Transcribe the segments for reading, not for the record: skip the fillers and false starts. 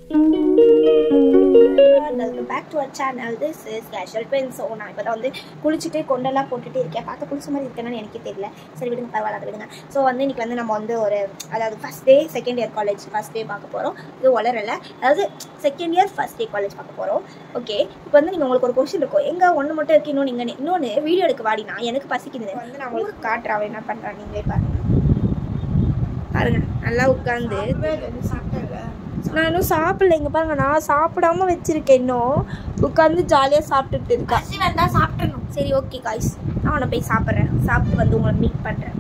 Welcome back to our channel. This is Casual Pin. So நான் இப்போ வந்து குளிச்சுட்டு கொண்டெல்லாம் போட்டுட்டு இருக்கேன். பார்க்க குளிச்ச மாதிரி இருக்கேன்னு எனக்கு தெரியல. சரி விடுங்க, பரவாயில்ல, அதை விடுங்க. ஸோ வந்து இன்னைக்கு வந்து நம்ம வந்து ஒரு அதாவது first day second year college first day பார்க்க போகிறோம். இது வளரல, அதாவது second year first day college பார்க்க போகிறோம். ஓகே, இப்போ வந்து நீங்கள் உங்களுக்கு ஒரு கொஸ்டின் இருக்கும், எங்கே ஒன்று மட்டும் இருக்கு, இன்னொன்று வீடியோ எடுக்க வாடினா எனக்கு பசிக்குது வந்து நான் உங்களுக்கு காட்டுறேன். அவன் என்ன பண்ணுறான் நீங்களே பாருங்க. நல்லா உட்காந்து நான் இன்னும் சாப்பிடல. இங்கே பாருங்க, நான் சாப்பிடாம வச்சிருக்கேன். இன்னும் உட்காந்து ஜாலியாக சாப்பிட்டுட்டு இருக்கேன். சாப்பிடணும். சரி ஓகே காய்ஸ், நான் உன்னை போய் சாப்பிட்றேன். சாப்பிட்டு வந்து உங்களை மீட் பண்ணுறேன்.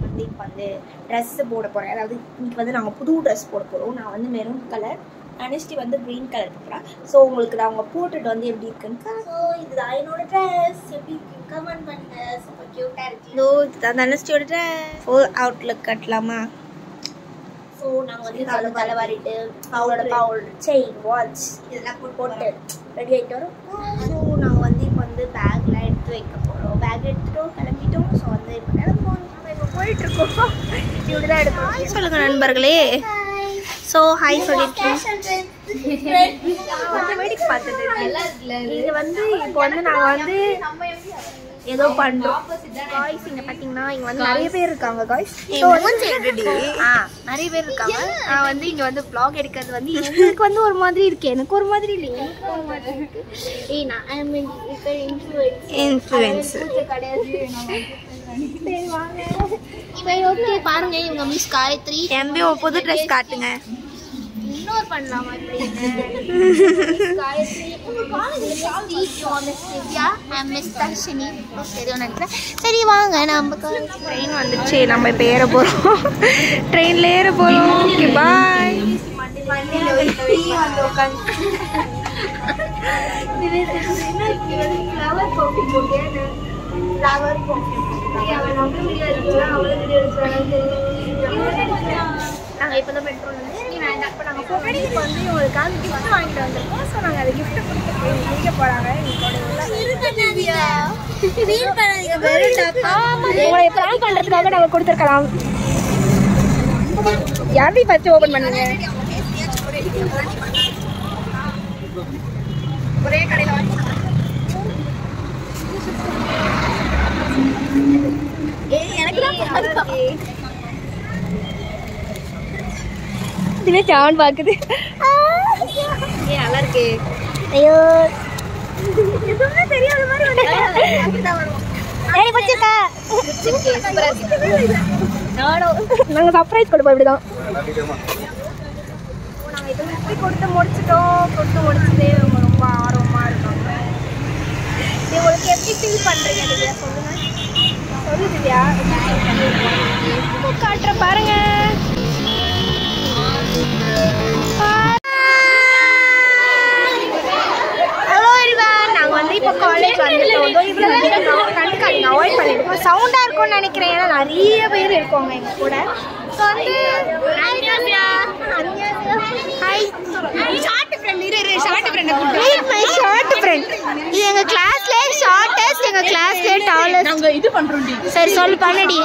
வந்து இப்போ வந்து ட்ரெஸ்ஸு போட போகிறேன். அதாவது இன்னைக்கு வந்து நாங்கள் புது ட்ரெஸ் போட போகிறோம். நான் வந்து மெரூன் கலர், அனிஷ்டி வந்து க்ரீன் கலர் போடுறேன். ஸோ உங்களுக்கு நான் அவங்க போட்டுட்டு வந்து எப்படி இருக்குன்னு. ஸோ இதுதான் என்னோட ட்ரெஸ். எப்படி இருக்கு கமெண்ட் பண்ணுங்க. சூப்பர் க்யூட்டாக இருக்கு. ஸோ இதுதான் அனிஷ்டியோட ட்ரெஸ். அவுட்லுக் கட்டலாமா? ஸோ நாங்கள் வந்து தலைவாரிட்டு அவளோட பவுல் செயின் வாட்ச் இதெல்லாம் போட்டு ரெடி ஆகிட்டு வரோம். ஸோ நாங்கள் வந்து இப்போ வந்து பேக்லாம் எடுத்து வைக்க போகிறோம். பேக் எடுத்துட்டோம், கிளம்பிட்டோம். ஸோ வந்து இப்போ கிளம்புவோம். நம்ம இப்போ போயிட்டுருக்கோம். இப்படி தான் எடுப்போம். ஹாய் சொல்லுங்கள் நண்பர்களே. ஸோ ஹாய் சொல்லியிருக்கேன். வேடிக்கை பார்த்துட்டு இது வந்து இப்போ வந்து நாங்கள் வந்து ஏதோ பண்ணுறோம். காய்ஸ் இங்கே பார்த்தீங்கன்னா இங்கே வந்து நிறைய பேர் இருக்காங்க. காய்ஸ் நிறைய பேர் இருக்காங்க. நான் வந்து இங்கே வந்து வ்ளாக் எடுக்கிறது வந்து எனக்கு வந்து ஒரு மாதிரி இருக்கு, எனக்கு ஒரு மாதிரி இல்லை, எனக்கு ஒரு மாதிரி இருக்கு. நான் இன்ஃப்ளூயன்ஸ் கிடையாது. ஓகே பாருங்க, இவங்க மிஸ் காயத்ரி. எம்பி புது ட்ரெஸ் காட்டுங்க. இன்னொரு பண்ணலாமா? சரி வாங்க, நம்ம ட்ரெயின் வந்துச்சு. நம்ம இப்போ ஏற போகிறோம். ட்ரெயினில் ஏற போகிறோம். Okay bye. நாங்கள் இப்போ தான் பெட்ரோல் வந்து இப்போ நாங்கள் போய் இப்போ வந்து இவங்களுக்காக கிஃப்ட் வாங்கிட்டு வந்திருக்கோம். ஸோ நாங்கள் அதை கிஃப்ட்டை கொடுத்து போய் முடிக்க போகிறாங்க. உங்களை ப்ராங்க் பண்ணுறதுக்காக நாங்கள் கொடுத்துருக்கலாம். யாரையும் ஃபர்ஸ்ட் ஓப்பன் பண்ணுங்க. ஒரே கடையில் வாங்கி எனக்கு தான் இதுவே சான் பாக்குது. நல்லா இருக்கு. ஐயோ எதுவுமே தெரியாத மாதிரி நாங்கள் சர்ப்ரைஸ் கொடுப்போம். இப்படிதான் நாங்கள் இது எப்படி கொடுத்து முடிச்சுட்டு ரொம்ப ஆர்வமாக இருக்காங்க. உங்களுக்கு எப்படி ஃபீல் பண்ணுறீங்க திவ்யா? சொல்லு திவ்யா. காட்டுற பாருங்க. இப்போ காலேஜ் வந்துட்டோம். கண்டுக்காதீங்க, அவாய்ட் பண்ணிடுவோம். சவுண்டாக இருக்கும்னு நினைக்கிறேன், ஏன்னா நிறைய பேர் இருக்கோங்க எங்கள் கூட. ஸோ வந்து இது எங்கள் கிளாஸ்லேயே ஷார்ட்டஸ்ட், எங்கள் கிளாஸ்லேயே டாலஸ்ட். இது பண்ணுறோம். சரி சொல்லு, பண்ணடி.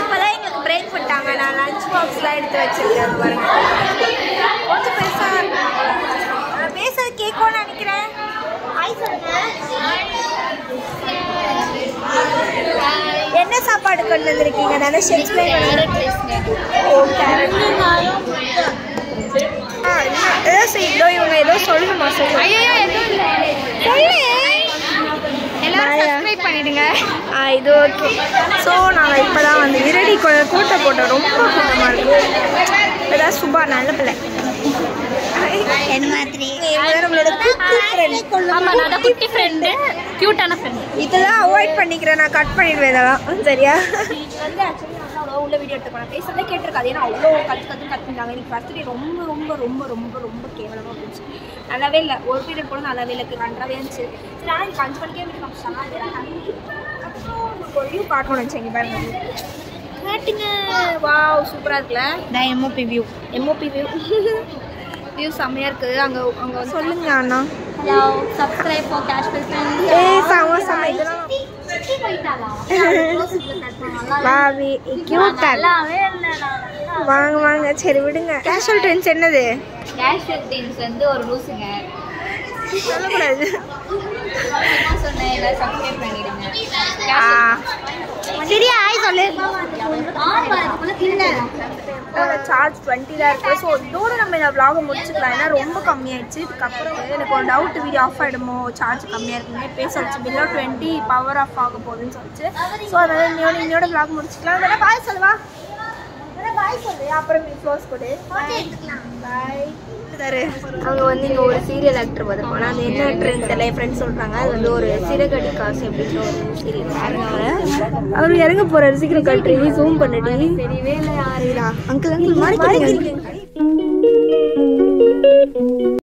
இப்போதான் எங்களுக்கு பிரேக் பண்ணிட்டாங்க. நான் லஞ்ச் பாக்ஸ்லாம் எடுத்து வச்சிருக்கேன் பாருங்க. கொஞ்சம் பெருசாக நான் பேசுறது கேட்கும்னு நினைக்கிறேன். ஹாய் சொல்லுங்க. என்ன சாப்பாடு கொண்டு வந்திருக்கீங்க? தானே எக்ஸ்பிளைன் பண்ணுங்க. இவங்க ஏதோ சொல்லணுமா? சொல்லுங்க. எல்லாரும் சப்ஸ்கிரைப் பண்ணிடுங்க. இது ஓகே. ஸோ நாங்கள் இப்போ தான் வந்து விரடி கூட்டம் போட்டோம். ரொம்ப கூட்டமாக இருக்கும். இப்போதான் சுபா நல்ல பிள்ளை என்ன மாதிரி நம்மளோட குட்டி ஃப்ரெண்டு, க்யூட்டான ஃப்ரெண்டு. இதெல்லாம் அவாய்ட் பண்ணிக்கிறேன், நான் கட் பண்ணிடுவேன் இதெல்லாம். சரியா? வந்து ஆக்சுவலி நான் அவ்வளோ உள்ள வீடியோ எடுத்துக்கணும். பேசுறதே கேட்டிருக்காது, ஏன்னா அவ்வளோ கற்றுட்டாங்க. எனக்கு ஃபர்ஸ்ட் ரொம்ப ரொம்ப ரொம்ப ரொம்ப ரொம்ப கேவலமாக இருந்துச்சு. நல்லாவே இல்லை. ஒரு பீரியட் கூட நல்லாவே இல்லை, நன்றாவே இருந்துச்சு. சரி, ஆனால் எனக்கு 5 மணிக்கே வீட்டு காமிச்சாங்க. அப்புறம் உங்களுக்கு ஒரு வியூ காட்டணும்னு நினச்சேங்க. பாருங்க, காட்டுங்க. வாவ், சூப்பராக இருக்குல்ல. எம்ஓபி வியூ வியூ செம்மையாக இருக்குது. அங்கே சொல்லுங்க அண்ணா. Hello, subscribe for casual friend. இதெல்லாம் பாவி கியூட்டா வாங்க வாங்க சரி விடுங்க. கேஷுவல் ட்ரெண்ட்ஸ் என்னது? கேஷுவல் ட்ரெண்ட்ஸ் வந்து ஒரு லூசுங்க. சொல்லக்கூடாது. சொன்னேன் எல்லாரும் சப்ஸ்கிரைப் பண்ணிடுங்க. சரியா ஆய் சொல்லு. சார்ஜ் 20 தான் இருக்கு. ஸோ இதோட நம்ம இந்த vlog முடிச்சுக்கலாம். ஏன்னா ரொம்ப கம்மியாயிடுச்சு. இதுக்கப்புறம் எனக்கு ஒரு டவுட் வீடியோ ஆஃப் ஆகிடுமோ சார்ஜ் கம்மியாக இருக்குமே பேச வச்சு பில்லோ 20 பவர் ஆஃப் ஆக போகுதுன்னு சொல்லிச்சு. ஸோ அதனால இன்னோட vlog முடிச்சுக்கலாம். அதனால பாய் சொல்லுவா. பாய் சொல்லு அப்புறம் க்ளோஸ் கொடு. பாய். அவங்க வந்து இங்கே ஒரு சீரியல் ஆக்டர் பார்த்துருப்பாங்க. அது என்ன ஆக்டர்னு தெரியல. என் ஃப்ரெண்ட்ஸ் சொல்கிறாங்க அது வந்து ஒரு சிறகடி காசு அப்படின்ற ஒரு சீரியல். அவர் இறங்க போகிறாரு. சீக்கிரம் கட்டுறீ ஜூம் பண்ணிட்டு தெரியவே இல்லை யாருடா. அங்கிள் அங்கிள் மாறி